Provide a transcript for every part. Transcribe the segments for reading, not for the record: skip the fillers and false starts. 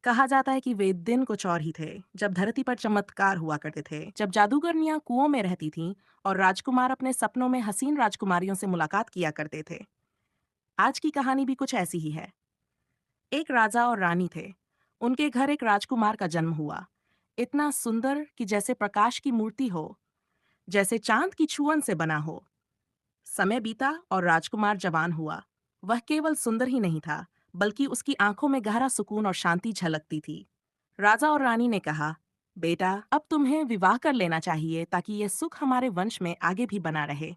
कहा जाता है कि वे दिन कुछ और ही थे, जब धरती पर चमत्कार हुआ करते थे, जब जादूगरनियां कुओं में रहती थीं और राजकुमार अपने सपनों में हसीन राजकुमारियों से मुलाकात किया करते थे। आज की कहानी भी कुछ ऐसी ही है। एक राजा और रानी थे। उनके घर एक राजकुमार का जन्म हुआ। इतना सुंदर कि जैसे प्रकाश की मूर्ति हो, जैसे चांद की छुअन से बना हो। समय बीता और राजकुमार जवान हुआ। वह केवल सुंदर ही नहीं था, बल्कि उसकी आंखों में गहरा सुकून और शांति झलकती थी। राजा और रानी ने कहा, बेटा, अब तुम्हें विवाह कर लेना चाहिए ताकि यह सुख हमारे वंश में आगे भी बना रहे।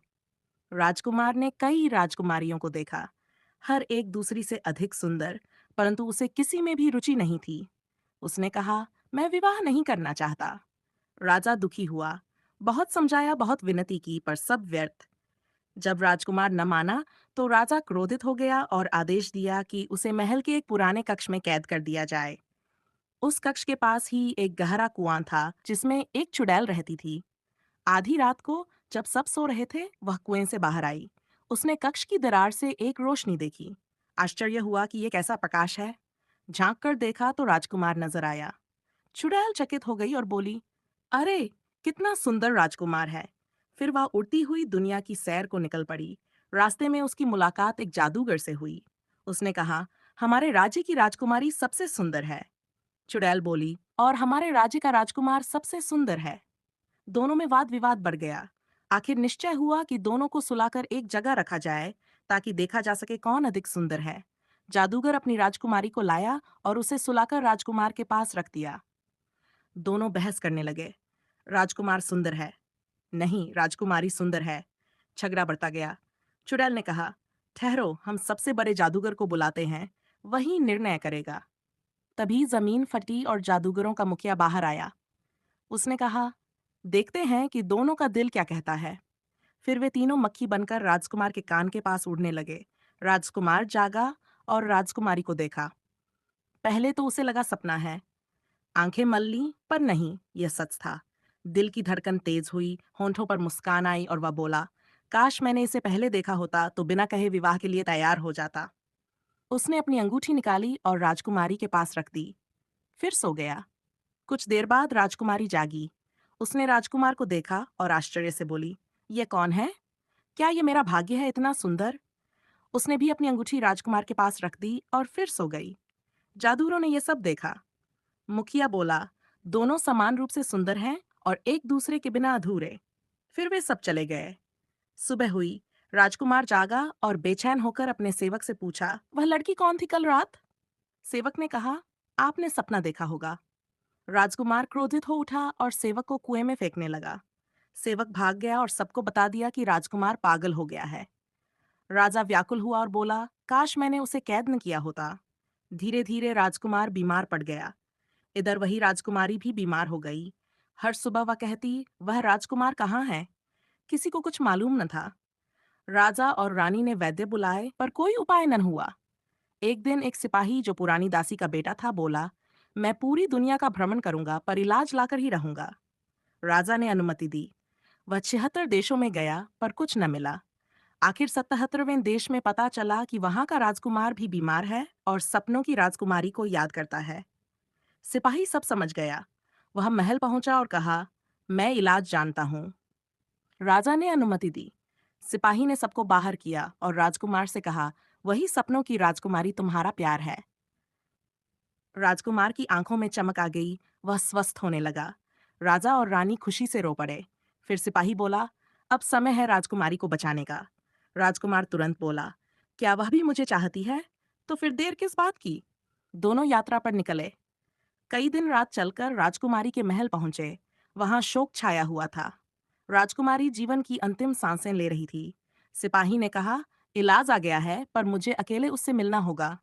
राजकुमार ने कई राजकुमारियों को देखा, हर एक दूसरी से अधिक सुंदर, परंतु उसे किसी में भी रुचि नहीं थी। उसने कहा, मैं विवाह नहीं करना चाहता। राजा दुखी हुआ। बहुत समझाया, बहुत विनती की, पर सब व्यर्थ। जब राजकुमार न माना, तो राजा क्रोधित हो गया और आदेश दिया कि उसे महल के एक पुराने कक्ष में कैद कर दिया जाए। उस कक्ष के पास ही एक गहरा कुआं था, जिसमें एक चुड़ैल रहती थी। आधी रात को, जब सब सो रहे थे, वह कुएं से बाहर आई। उसने कक्ष की दरार से एक रोशनी देखी। आश्चर्य हुआ कि ये कैसा प्रकाश है। झांक कर देखा तो राजकुमार नजर आया। चुड़ैल चकित हो गई और बोली, अरे, कितना सुंदर राजकुमार है। फिर वह उड़ती हुई दुनिया की सैर को निकल पड़ी। रास्ते में उसकी मुलाकात एक जादूगर से हुई। उसने कहा, हमारे राज्य की राजकुमारी सबसे सुंदर है। चुड़ैल बोली, और हमारे राज्य का राजकुमार सबसे सुंदर है। दोनों में वाद विवाद बढ़ गया। आखिर निश्चय हुआ कि दोनों को सुलाकर एक जगह रखा जाए, ताकि देखा जा सके कौन अधिक सुंदर है। जादूगर अपनी राजकुमारी को लाया और उसे सुलाकर राजकुमार के पास रख दिया। दोनों बहस करने लगे। राजकुमार सुंदर है। नहीं, राजकुमारी सुंदर है। झगड़ा बढ़ता गया। चुड़ैल ने कहा, ठहरो, हम सबसे बड़े जादूगर को बुलाते हैं, वही निर्णय करेगा। तभी जमीन फटी और जादूगरों का मुखिया बाहर आया। उसने कहा, देखते हैं कि दोनों का दिल क्या कहता है। फिर वे तीनों मक्खी बनकर राजकुमार के कान के पास उड़ने लगे। राजकुमार जागा और राजकुमारी को देखा। पहले तो उसे लगा सपना है। आंखें मल लीं, पर नहीं, यह सच था। दिल की धड़कन तेज हुई, होंठों पर मुस्कान आई और वह बोला, काश मैंने इसे पहले देखा होता तो बिना कहे विवाह के लिए तैयार हो जाता। उसने अपनी अंगूठी निकाली और राजकुमारी के पास रख दी। फिर सो गया। कुछ देर बाद राजकुमारी जागी। उसने राजकुमार को देखा और आश्चर्य से बोली, यह कौन है? क्या ये मेरा भाग्य है इतना सुंदर? उसने भी अपनी अंगूठी राजकुमार के पास रख दी और फिर सो गई। जादूगरों ने यह सब देखा। मुखिया बोला, दोनों समान रूप से सुंदर हैं और एक दूसरे के बिना अधूरे। फिर वे सब चले गए। सुबह हुई। राजकुमार जागा और बेचैन होकर अपने सेवक से पूछा, वह लड़की कौन थी कल रात? सेवक ने कहा, आपने सपना देखा होगा। राजकुमार क्रोधित हो उठा और सेवक को कुएं में फेंकने लगा। सेवक भाग गया और सबको बता दिया कि राजकुमार पागल हो गया है। राजा व्याकुल हुआ और बोला, काश मैंने उसे कैद न किया होता। धीरे धीरे राजकुमार बीमार पड़ गया। इधर वही राजकुमारी भी बीमार हो गई। हर सुबह वह कहती, वह राजकुमार कहाँ है? किसी को कुछ मालूम न था। राजा और रानी ने वैद्य बुलाए, पर कोई उपाय न हुआ। एक दिन एक सिपाही, जो पुरानी दासी का बेटा था, बोला, मैं पूरी दुनिया का भ्रमण करूंगा, पर इलाज लाकर ही रहूंगा। राजा ने अनुमति दी। वह 76 देशों में गया, पर कुछ न मिला। आखिर 77वें देश में पता चला कि वहां का राजकुमार भी बीमार है और सपनों की राजकुमारी को याद करता है। सिपाही सब समझ गया। वह महल पहुंचा और कहा, मैं इलाज जानता हूँ। राजा ने अनुमति दी। सिपाही ने सबको बाहर किया और राजकुमार से कहा, वही सपनों की राजकुमारी तुम्हारा प्यार है। राजकुमार की आंखों में चमक आ गई। वह स्वस्थ होने लगा। राजा और रानी खुशी से रो पड़े। फिर सिपाही बोला, अब समय है राजकुमारी को बचाने का। राजकुमार तुरंत बोला, क्या वह भी मुझे चाहती है? तो फिर देर किस बात की? दोनों यात्रा पर निकले। कई दिन रात चलकर राजकुमारी के महल पहुंचे। वहां शोक छाया हुआ था। राजकुमारी जीवन की अंतिम सांसें ले रही थी। सिपाही ने कहा, इलाज आ गया है, पर मुझे अकेले उससे मिलना होगा।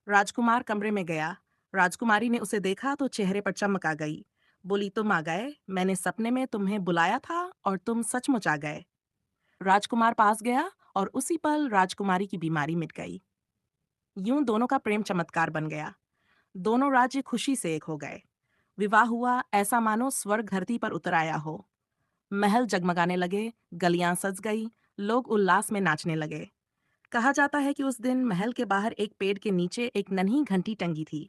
राजकुमार कमरे में गया। राजकुमारी ने उसे देखा तो चेहरे पर चमक आ गई। बोली, तुम आ गए। मैंने सपने में तुम्हें बुलाया था और तुम सचमुच आ गए। राजकुमार पास गया और उसी पल राजकुमारी की बीमारी मिट गई। यूं दोनों का प्रेम चमत्कार बन गया। दोनों राज्य खुशी से एक हो गए। विवाह हुआ, ऐसा मानो स्वर्ग धरती पर उतर आया हो। महल जगमगाने लगे, गलियां सज गई, लोग उल्लास में नाचने लगे। कहा जाता है कि उस दिन महल के बाहर एक पेड़ के नीचे एक नन्ही घंटी टंगी थी।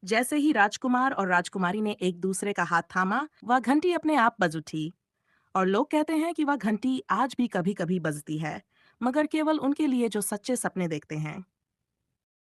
जैसे ही राजकुमार और राजकुमारी ने एक दूसरे का हाथ थामा, वह घंटी अपने आप बज उठी। और लोग कहते हैं कि वह घंटी आज भी कभी-कभी बजती है, मगर केवल उनके लिए जो सच्चे सपने देखते हैं।